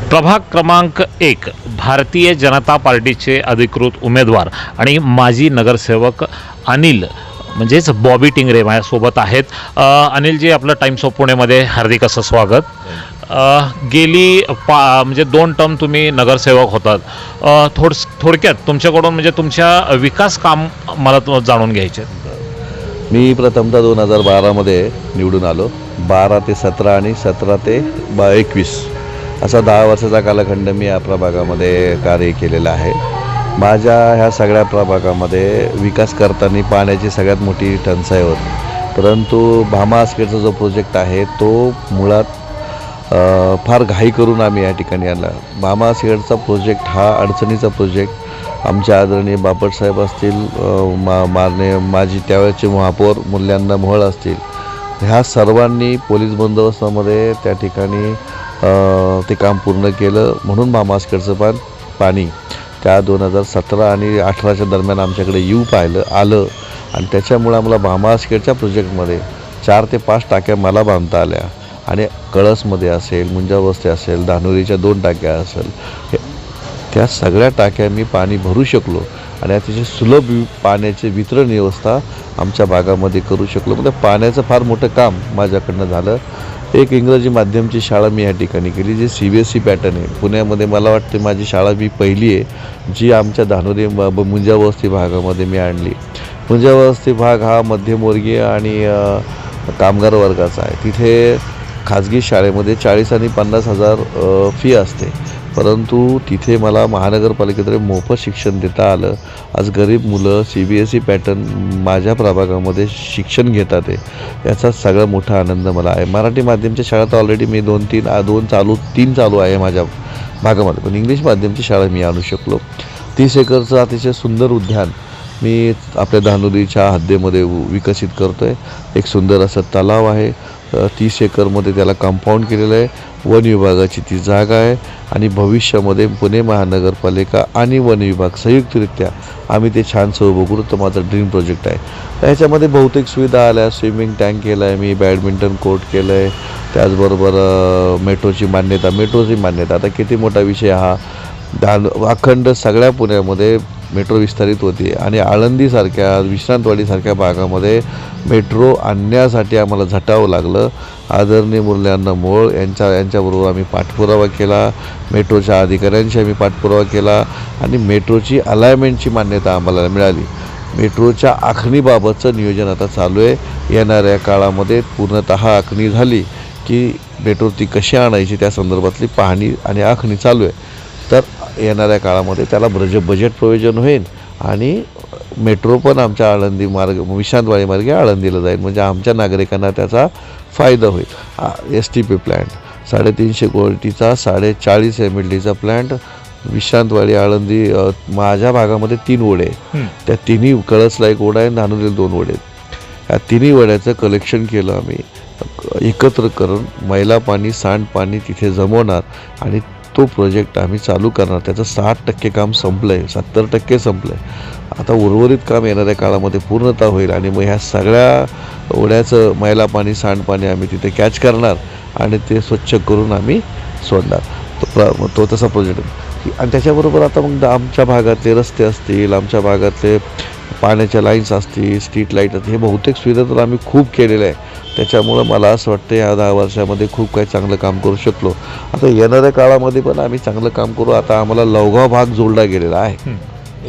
प्रभाग क्रमांक 1 भारतीय जनता पार्टीचे अधिकृत उमेदवार आणि माजी नगरसेवक अनिल म्हणजेच बॉबी टिंगरे माझ्यासोबत आहेत. अनिलजी, आपलं टाइम्स ऑफ पुणेमध्ये हार्दिक असं स्वागत. गेली म्हणजे 2 टर्म तुम्ही नगरसेवक होतात. थोडक्यात तुमच्याकडून म्हणजे तुमच्या विकास काम मला जाणून घ्यायचे. मी प्रथमतः 2012मध्ये निवडून आलो. 12 ते 17 आणि 17 ते 21 असा 10 वर्षाचा कालखंड मी या प्रभागामध्ये कार्य केलेलं आहे. माझ्या ह्या सगळ्या प्रभागामध्ये विकास करताना पाण्याची सगळ्यात मोठी टंचाई होती. परंतु भामा आसखेडचा जो प्रोजेक्ट आहे तो मुळात फार घाई करून आम्ही या ठिकाणी आणला. भामा आसखेडचा प्रोजेक्ट हा अडचणीचा प्रोजेक्ट आमचे आदरणीय बापटसाहेब असतील, माजी त्यावेळेचे महापौर मूल्यांना मोहळ असतील, ह्या सर्वांनी पोलीस बंदोबस्तामध्ये त्या ठिकाणी ते काम पूर्ण केलं. म्हणून भामा आसखेडचं पाणी त्या 2017 आणि 18च्या दरम्यान आमच्याकडे आलं आणि त्याच्यामुळे आम्हाला भामा आसखेडच्या प्रोजेक्टमध्ये 4 ते 5 टाक्या मला बांधता आल्या आणि कळसमध्ये असेल, मुंजावस्ती असेल, धानोरीच्या 2 टाक्या असेल, त्या सगळ्या टाक्या मी पाणी भरू शकलो आणि अतिशय सुलभ पाण्याची वितरण व्यवस्था आमच्या भागामध्ये करू शकलो. म्हणजे पाण्याचं फार मोठं काम माझ्याकडनं झालं. एक इंग्रजी माध्यमची शाळा मी या ठिकाणी केली, जी CBSE पॅटर्न आहे. पुण्यामध्ये मला वाटते माझी शाळा मी पहिली आहे जी आमच्या धानोरी मुंजावस्ती भागामध्ये मी आणली. मुंजावस्ती भाग हा मध्यमवर्गीय आणि कामगार वर्गाचा आहे. तिथे खाजगी शाळेमध्ये 40 आणि 50 हजार फी असते, परंतु तिथे मला महानगरपालिकेद्वारे मोफत शिक्षण देता आलं. आज गरीब मुलं CBSE पॅटर्न माझ्या प्रभागामध्ये शिक्षण घेतात आहे, याचा सगळा मोठा आनंद मला आहे. मराठी माध्यमच्या शाळा तर ऑलरेडी मी 3 चालू आहे माझ्या भागामध्ये, पण इंग्लिश माध्यमची शाळा मी आणू शकलो. 30 एकरचं अतिशय सुंदर उद्यान मी आपल्या धानोरीच्या हद्दीमध्ये विकसित करतो आहे. एक सुंदर असं तलाव आहे. 30 एकरमध्ये त्याला कंपाऊंड केलेलं आहे. वन विभागाची ती जागा आहे आणि भविष्यामध्ये पुणे महानगरपालिका आणि वन विभाग संयुक्तरित्या आम्ही ते छानसं उभं करू. तर माझा ड्रीम प्रोजेक्ट आहे. ह्याच्यामध्ये बहुतेक सुविधा आल्या. स्विमिंग टँक केलं आहे मी, बॅडमिंटन कोर्ट केलं आहे, त्याचबरोबर मेट्रोची मान्यता आता किती मोठा विषय हा. अखंड सगळ्या पुण्यामध्ये मेट्रो विस्तारित होती आणि आळंदीसारख्या, विश्रांतवाडीसारख्या भागामध्ये मेट्रो आणण्यासाठी आम्हाला झटावं लागलं. आदरणीय मूल्यांना मोळ यांच्याबरोबर आम्ही पाठपुरावा केला. मेट्रोच्या अधिकाऱ्यांशी आम्ही पाठपुरावा केला आणि मेट्रोची अलाइनमेंटची मान्यता आम्हाला मिळाली. मेट्रोच्या आखणीबाबतचं नियोजन आता चालू आहे. येणाऱ्या काळामध्ये पूर्णतः आखणी झाली की मेट्रो ती कशी आणायची त्या संदर्भातली पाहणी आणि आखणी चालू आहे. तर येणाऱ्या काळामध्ये त्याला बजेट प्रोव्हिजन होईल आणि मेट्रो पण आमच्या आळंदी विश्रांतवाडी मार्गे आळंदीला जाईल. म्हणजे आमच्या नागरिकांना त्याचा फायदा होईल. STP प्लॅन्ट 350 कोटीचा 40 MLDचा प्लॅन्ट विश्रांतवाडी आळंदी माझ्या भागामध्ये 3 ओढे आहे. त्या तिन्ही कळसला 1 ओढा आहे, धानोरीला 2 ओढे आहेत. या तिन्ही ओढ्याचं कलेक्शन केलं आम्ही एकत्र करून. मैला पाणी, सांडपाणी तिथे जमवणार आणि तो प्रोजेक्ट आम्ही चालू करणार. त्याचं 60% काम संपलं आहे, 70% संपलं आहे. आता उर्वरित काम येणाऱ्या काळामध्ये पूर्णता होईल आणि मग ह्या सगळ्या ओढ्याचं मैला पाणी, सांडपाणी आम्ही तिथे कॅच करणार आणि ते स्वच्छ करून आम्ही सोडणार. तो तसा प्रोजेक्ट आहे. आणि त्याच्याबरोबर आता मग आमच्या भागातले रस्ते असतील, आमच्या भागातले पाण्याच्या लाईन्स असतील, स्ट्रीट लाईट असतील, हे बहुतेक सुविधा तर आम्ही खूप केलेल्या आहे. त्याच्यामुळं मला असं वाटतं या 10 वर्षामध्ये खूप काही चांगलं काम करू शकलो. आता येणाऱ्या काळामध्ये पण आम्ही चांगलं काम करू. आता आम्हाला लवगाव भाग जोडला गेलेला आहे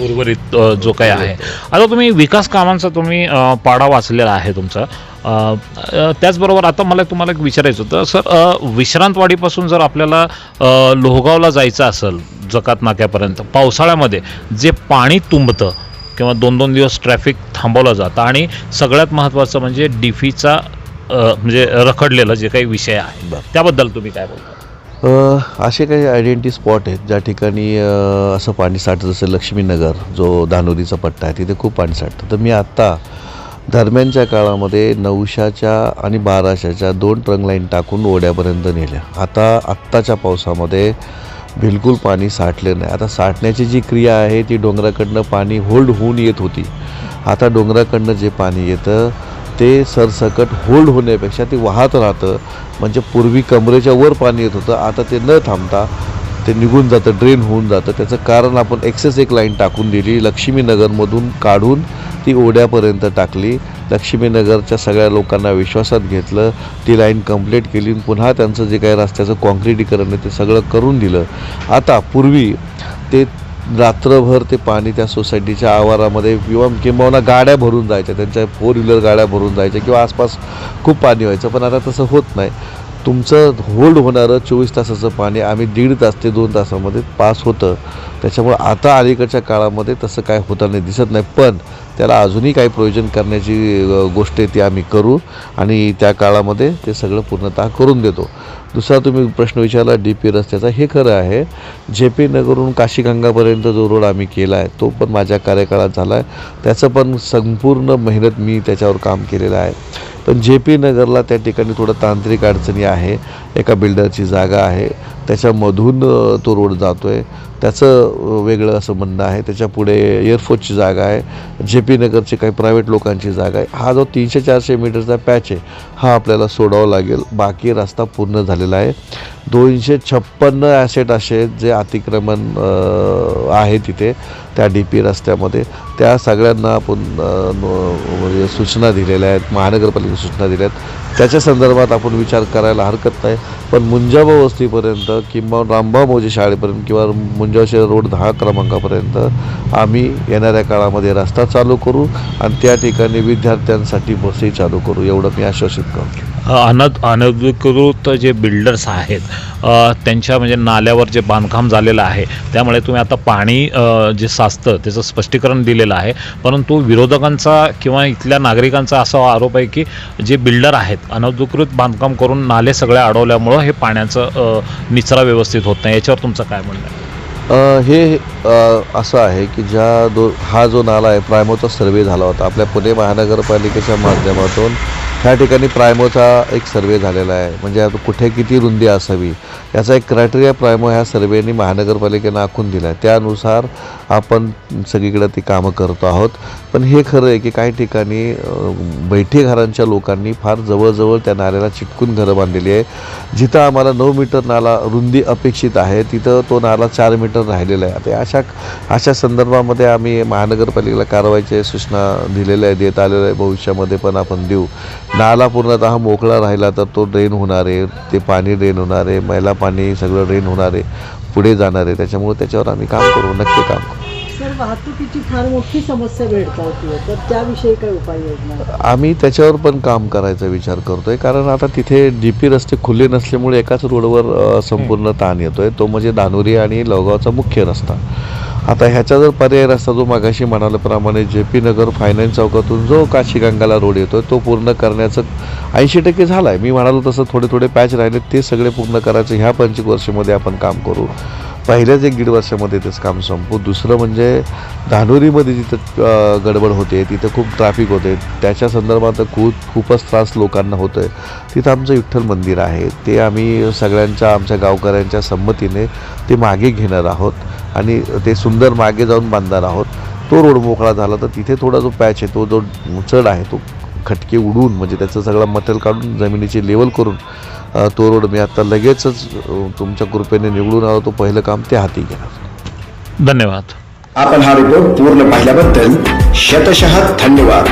उर्वरित जो काही आहे. आता तुम्ही विकास कामांचा पाडा वाचलेला आहे तुमचा. त्याचबरोबर आता मला तुम्हाला एक विचारायचं होतं सर, विश्रांतवाडीपासून जर आपल्याला लोहगावला जायचं असेल जकात नाक्यापर्यंत, पावसाळ्यामध्ये जे पाणी तुंबतं किंवा 2-2 दिवस ट्रॅफिक थांबवलं जातं आणि सगळ्यात महत्त्वाचं म्हणजे डिफीचा म्हणजे रखडलेलं जे काही विषय आहे त्याबद्दल तुम्ही काय बोलता? असे काही आयडेंटिटी स्पॉट आहेत ज्या ठिकाणी असं पाणी साठतं. जसं लक्ष्मीनगर जो धानोरीचा पट्टा आहे तिथे खूप पाणी साठतं. तर मी आत्ता दरम्यानच्या काळामध्ये 900च्या आणि 1200च्या 2 ट्रंक लाईन टाकून ओढ्यापर्यंत नेल्या. आत्ताच्या पावसामध्ये बिलकुल पाणी साठलं नाही. आता साठण्याची जी क्रिया आहे ती डोंगराकडनं पाणी होल्ड होऊन येत होती. आता डोंगराकडनं जे पाणी येतं ते सरसकट होल्ड होण्यापेक्षा ते वाहत राहतं. म्हणजे पूर्वी कमरेच्या वर पाणी येत होतं, आता ते न थांबता ते निघून जातं, ड्रेन होऊन जातं. त्याचं कारण आपण एक्सेस एक लाईन टाकून दिली, लक्ष्मीनगरमधून काढून ती ओढ्यापर्यंत टाकली. लक्ष्मीनगरच्या सगळ्या लोकांना विश्वासात घेतलं, ती लाईन कंप्लीट केली, पुन्हा त्यांचं जे काही रस्त्याचं कॉन्क्रिटीकरण आहे ते सगळं करून दिलं. आता पूर्वी ते रात्रभर ते पाणी त्या सोसायटीच्या आवारामध्ये किंवा गाड्या भरून जायच्या, त्यांच्या 4 व्हीलर गाड्या भरून जायच्या किंवा आसपास खूप पाणी व्हायचं. पण आता तसं होत नाही. तुमचं होल्ड होणारं 24 तासाचं पाणी आम्ही 1.5 तास ते 2 तासामध्ये पास होतं. त्याच्यामुळं आता अलीकडच्या काळामध्ये तसं काय होताना दिसत नाही. पण त्याला अजूनही काही प्रयोजन करण्याची गोष्ट आहे ती आम्ही करू आणि त्या काळामध्ये ते सगळं पूर्णतः करून देतो. दुसरा तुम्ही प्रश्न विचारला DP रस्त्याचा, हे खरं आहे. JP नगरहून काशीगंगापर्यंत जो रोड आम्ही केला आहे तो पण माझ्या कार्यकाळात झाला आहे. त्याचं पण संपूर्ण मेहनत मी त्याच्यावर काम केलेलं आहे. पण JP नगरला त्या ठिकाणी थोडं तांत्रिक अडचणी आहे. एका बिल्डरची जागा आहे, त्याच्यामधून तो रोड जातो आहे, त्याचं वेगळं असं म्हणणं आहे. त्याच्यापुढे एअरफोर्सची जागा आहे, JP नगरची काही प्रायव्हेट लोकांची जागा आहे. हा जो 300-400 मीटरचा पॅच आहे हा आपल्याला सोडावा लागेल. बाकी रस्ता पूर्ण झालेला आहे. 256 ॲसेट असे जे अतिक्रमण आहे तिथे त्या DP रस्त्यामध्ये, त्या सगळ्यांना आपण म्हणजे सूचना दिलेल्या आहेत, महानगरपालिकेने सूचना दिल्या आहेत. त्याच्या संदर्भात आपण विचार करायला हरकत नाही. पण मुंजाबा वस्तीपर्यंत किंवा रामभाऊ मोजे शाळेपर्यंत किंवा मुंजाबा रोड 10 क्रमांकापर्यंत आम्ही येणाऱ्या काळामध्ये रस्ता चालू करू आणि त्या ठिकाणी विद्यार्थ्यांसाठी बसही चालू करू, एवढं मी आश्वासित करतो. अनधिकृत जे बिल्डर्स आहेत त्यांच्या म्हणजे नाल्यावर जे बांधकाम झालेलं आहे त्यामुळे तुम्ही आता पाणी जे साचतं त्याचं स्पष्टीकरण दिलेलं आहे. परंतु विरोधकांचा किंवा इथल्या नागरिकांचा असा आरोप आहे की जे बिल्डर आहेत अनधिकृत बांधकाम करून नाले सगळे अडवल्यामुळं हे पाण्याचं निचरा व्यवस्थित होत नाही. याच्यावर तुमचं काय म्हणणं आहे? हे असं आहे की हा जो नाला आहे प्रायमोचा सर्वे झाला होता आपल्या पुणे महानगरपालिकेच्या माध्यमातून. ह्या ठिकाणी प्रायमोचा एक सर्वे झालेला आहे, म्हणजे आता कुठे किती रुंदी असावी याचा एक क्रायटेरिया प्रायमो ह्या सर्वेनी महानगरपालिकेनं आखून दिला आहे. त्यानुसार आपण सगळीकडे ती कामं करतो आहोत. पण हे खरं आहे की काही ठिकाणी बैठी घरांच्या लोकांनी फार जवळजवळ त्या नाल्याला चिटकून घरं बांधलेली आहे. जिथं आम्हाला 9 मीटर नाला रुंदी अपेक्षित आहे तिथं तो नाला 4 मीटर राहिलेला आहे. आता अशा संदर्भामध्ये आम्ही महानगरपालिकेला कारवाईच्या सूचना दिलेल्या आहे, देत आलेल्या आहे, भविष्यामध्ये पण आपण देऊ. नाला पूर्णतः मोकळा राहिला तर तो ड्रेन होणार आहे, ते पाणी ड्रेन होणार आहे, मैला पाणी सगळं ड्रेन होणार आहे, पुढे जाणार आहे. त्याच्यामुळे त्याच्यावर आम्ही काम करू, नक्की काम करू. सर, वाहतुकीची फार मोठी समस्या भेडसावते, तर त्याविषयी काय उपाययोजना? आम्ही त्याच्यावर पण काम करायचा विचार करतोय, कारण आता तिथे DP रस्ते खुले नसल्यामुळे एकाच रोडवर संपूर्ण ताण येतोय, तो म्हणजे धानोरी आणि लवगावचा मुख्य रस्ता. आता ह्याचा जर पर्याय रस्ता जो मागाशी म्हणाल्याप्रमाणे JP नगर फायनान्स चौकातून जो काशीगंगाला रोड येतोय तो पूर्ण करण्याचं 80% झाला आहे. मी म्हणालो तसं थोडे पाच राहिले, ते सगळे पूर्ण करायचं ह्या 25 वर्षामध्ये आपण काम करू. पहिल्याच 1-1.5 वर्षामध्ये तेच काम संपू. दुसरं म्हणजे धानोरीमध्ये जिथं गडबड होते, तिथं खूप ट्रॅफिक होते, त्याच्या संदर्भात खूपच त्रास लोकांना होतो आहे. तिथं आमचं विठ्ठल मंदिर आहे, ते आम्ही सगळ्यांच्या आमच्या गावकऱ्यांच्या संमतीने ते मागे घेणार आहोत आणि ते सुंदर मागे जाऊन बांधणार आहोत. तो रोड मोकळा झाला तर तिथे थोडा जो पॅच आहे, तो जो चढ आहे, तो खटके उडून म्हणजे त्याचं सगळं मटेरियल काढून जमिनीची लेवल करून तो रोड मी आता लगेचच तुमच्या कृपेने निवडून आलो, तो पहिलं काम ते हाती घेणार. धन्यवाद. आपण हा रिपोर्ट पूर्ण पाहिल्याबद्दल शतशः धन्यवाद.